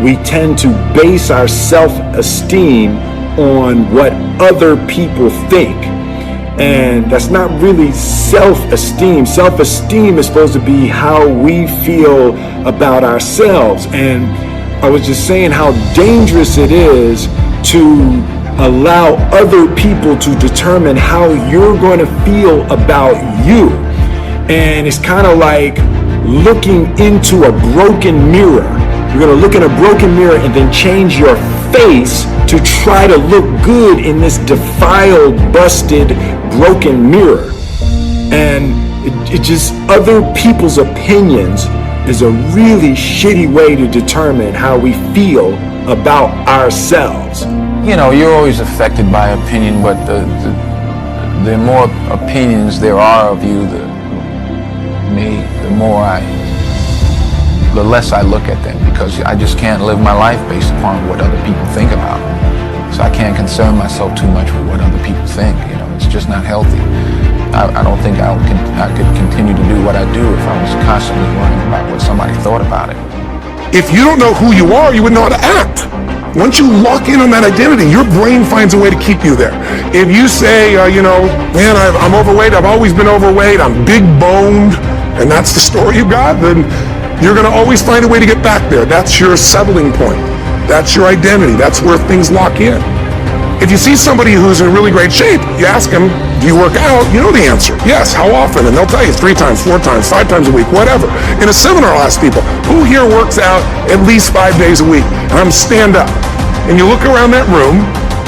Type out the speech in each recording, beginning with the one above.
we tend to base our self-esteem on what other people think. And that's not really self-esteem. Self-esteem is supposed to be how we feel about ourselves. And I was just saying how dangerous it is to allow other people to determine how you're going to feel about you. And it's kind of like looking into a broken mirror. You're going to look in a broken mirror and then change your face to try to look good in this defiled, busted, broken mirror. And it just, other people's opinions is a really shitty way to determine how we feel about ourselves. You know, you're always affected by opinion, but the more opinions there are of you, the less I look at them, because I just can't live my life based upon what other people think about me. So I can't concern myself too much with what other people think. You know, it's just not healthy. I don't think I could continue to do what I do if I was constantly worrying about what somebody thought about it. If you don't know who you are, you wouldn't know how to act. Once you lock in on that identity, your brain finds a way to keep you there. If you say, man, I'm overweight, I've always been overweight, I'm big boned, and that's the story you got, then you're going to always find a way to get back there. That's your settling point. That's your identity. That's where things lock in. If you see somebody who's in really great shape, you ask them, do you work out? You know the answer. Yes, how often? And they'll tell you 3 times, 4 times, 5 times a week, whatever. In a seminar, I'll ask people, who here works out at least 5 days a week? And I'm stand up. And you look around that room,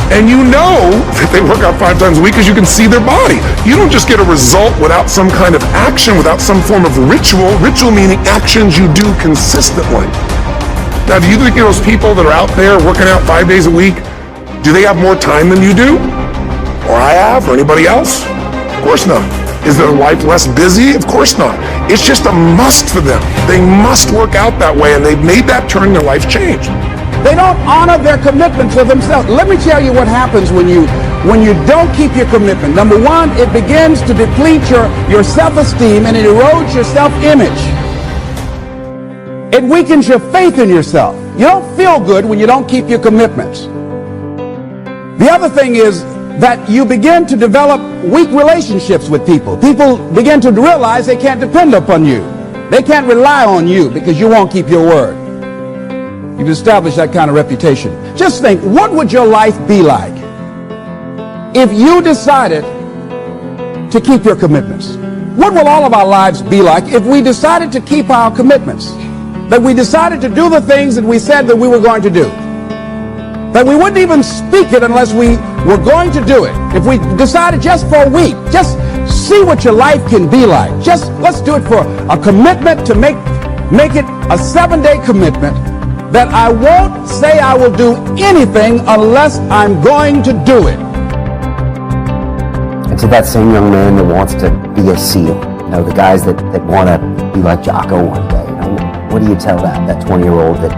and you know that they work out 5 times a week because you can see their body. You don't just get a result without some kind of action, without some form of ritual. Ritual meaning actions you do consistently. Now, do you think those people that are out there working out 5 days a week, do they have more time than you do? Or I have, or anybody else? Of course not. Is their life less busy? Of course not. It's just a must for them. They must work out that way, and they've made that turn, their life changed. They don't honor their commitment to themselves. Let me tell you what happens when you don't keep your commitment. Number one, it begins to deplete your self-esteem, and it erodes your self-image. It weakens your faith in yourself. You don't feel good when you don't keep your commitments. The other thing is that you begin to develop weak relationships with people. People begin to realize they can't depend upon you. They can't rely on you because you won't keep your word. You've established that kind of reputation. Just think, what would your life be like if you decided to keep your commitments? What will all of our lives be like if we decided to keep our commitments? That we decided to do the things that we said that we were going to do. That we wouldn't even speak it unless we were going to do it. If we decided just for a week, just see what your life can be like. Just let's do it for a commitment to make it a 7-day commitment that I won't say I will do anything unless I'm going to do it. And to that same young man that wants to be a SEAL, the guys that want to be like Jocko one day, what do you tell that 20-year-old that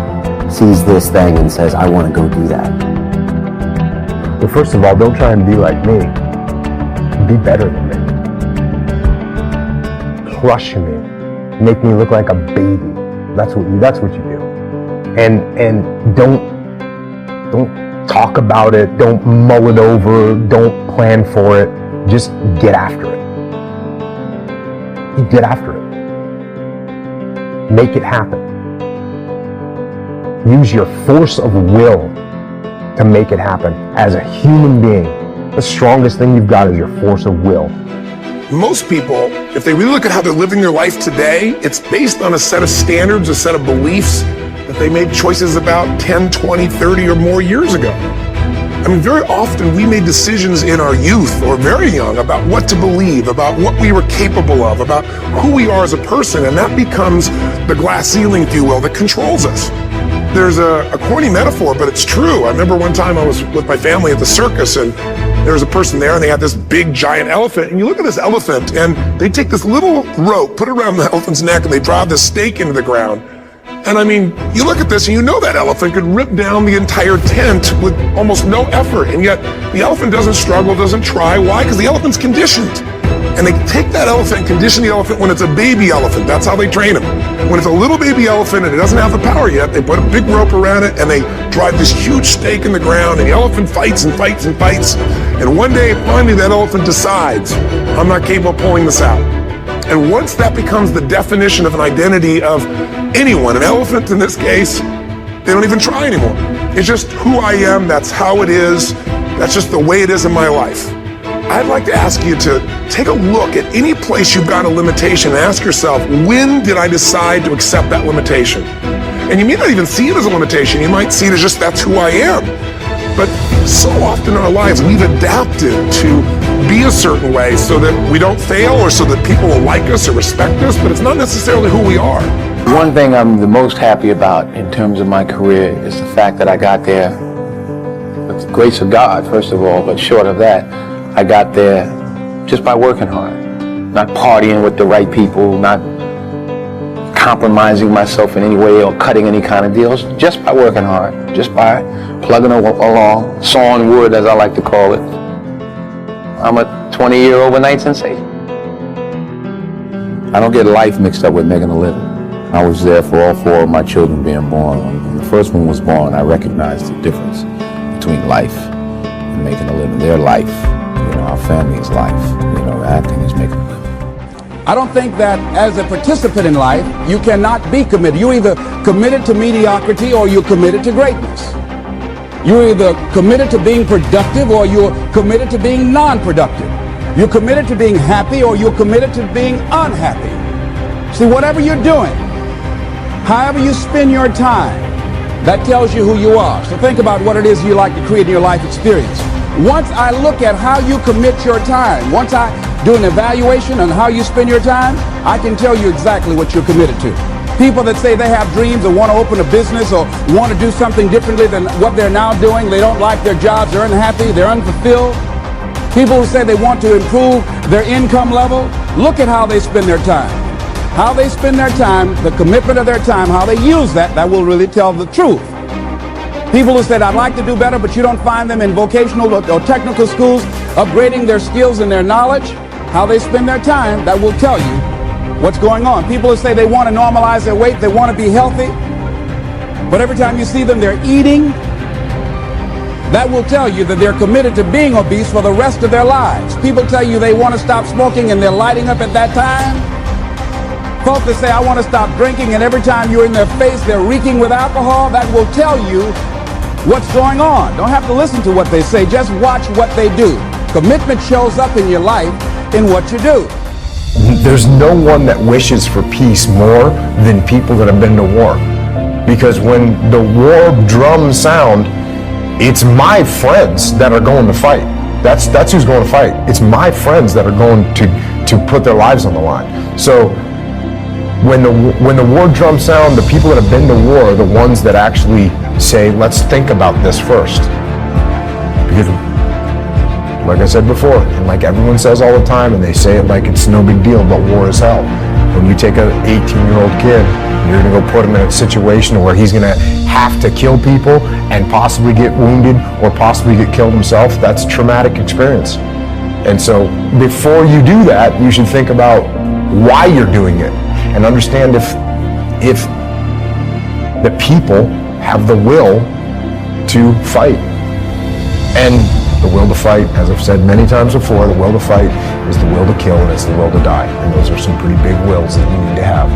sees this thing and says, I want to go do that? Well, first of all, don't try and be like me. Be better than me. Crush me. Make me look like a baby. That's what you do. And don't talk about it. Don't mull it over. Don't plan for it. Just get after it. You get after it. Make it happen. Use your force of will to make it happen. As a human being, the strongest thing you've got is your force of will. Most people, if they really look at how they're living their life today, it's based on a set of standards, a set of beliefs that they made choices about 10, 20, 30 or more years ago. I mean, very often we made decisions in our youth or very young about what to believe, about what we were capable of, about who we are as a person, and that becomes the glass ceiling, if you will, that controls us. There's a corny metaphor, but it's true. I remember one time I was with my family at the circus, and there was a person there, and they had this big, giant elephant. And you look at this elephant, and they take this little rope, put it around the elephant's neck, and they drive this stake into the ground. And I mean, you look at this, and you know that elephant could rip down the entire tent with almost no effort. And yet, the elephant doesn't struggle, doesn't try. Why? Because the elephant's conditioned. And they take that elephant and condition the elephant when it's a baby elephant. That's how they train them. When it's a little baby elephant and it doesn't have the power yet, they put a big rope around it and they drive this huge stake in the ground, and the elephant fights and fights and fights. And one day, finally, that elephant decides, I'm not capable of pulling this out. And once that becomes the definition of an identity of anyone, an elephant in this case, they don't even try anymore. It's just who I am, that's how it is, that's just the way it is in my life. I'd like to ask you to take a look at any place you've got a limitation and ask yourself, when did I decide to accept that limitation? And you may not even see it as a limitation. You might see it as just that's who I am. But so often in our lives, we've adapted to be a certain way so that we don't fail or so that people will like us or respect us, but it's not necessarily who we are. One thing I'm the most happy about in terms of my career is the fact that I got there with the grace of God, first of all, but short of that, I got there just by working hard, not partying with the right people, not compromising myself in any way or cutting any kind of deals, just by working hard, just by plugging along, sawing wood, as I like to call it. I'm a 20-year overnight sensation. I don't get life mixed up with making a living. I was there for all four of my children being born. When the first one was born, I recognized the difference between life and making a living. Their life, our family's life, acting is making a living. I don't think that as a participant in life, you cannot be committed. You're either committed to mediocrity or you're committed to greatness. You're either committed to being productive or you're committed to being non-productive. You're committed to being happy or you're committed to being unhappy. See, whatever you're doing, however you spend your time, that tells you who you are. So think about what it is you like to create in your life experience. Once I look at how you commit your time, once I do an evaluation on how you spend your time, I can tell you exactly what you're committed to. People that say they have dreams or want to open a business or want to do something differently than what they're now doing, they don't like their jobs, they're unhappy, they're unfulfilled. People who say they want to improve their income level, look at how they spend their time. How they spend their time, the commitment of their time, how they use that will really tell the truth. People who said, I'd like to do better, but you don't find them in vocational or technical schools upgrading their skills and their knowledge, how they spend their time, that will tell you what's going on. People who say they want to normalize their weight, they want to be healthy, but every time you see them, they're eating, that will tell you that they're committed to being obese for the rest of their lives. People tell you they want to stop smoking and they're lighting up at that time. Folks that say, I want to stop drinking, and every time you're in their face, they're reeking with alcohol, that will tell you what's going on. Don't have to listen to what they say, just watch what they do. Commitment shows up in your life in what you do. There's no one that wishes for peace more than people that have been to war. Because when the war drums sound, it's my friends that are going to fight. That's who's going to fight. It's my friends that are going to put their lives on the line. So when the war drums sound, the people that have been to war are the ones that actually say, let's think about this first. Because, like I said before, and like everyone says all the time, and they say it like it's no big deal, but war is hell. When you take an 18-year-old kid, and you're going to go put him in a situation where he's going to have to kill people and possibly get wounded or possibly get killed himself, that's a traumatic experience. And so before you do that, you should think about why you're doing it and understand if the people have the will to fight. And the will to fight, as I've said many times before, the will to fight is the will to kill and it's the will to die. And those are some pretty big wills that you need to have.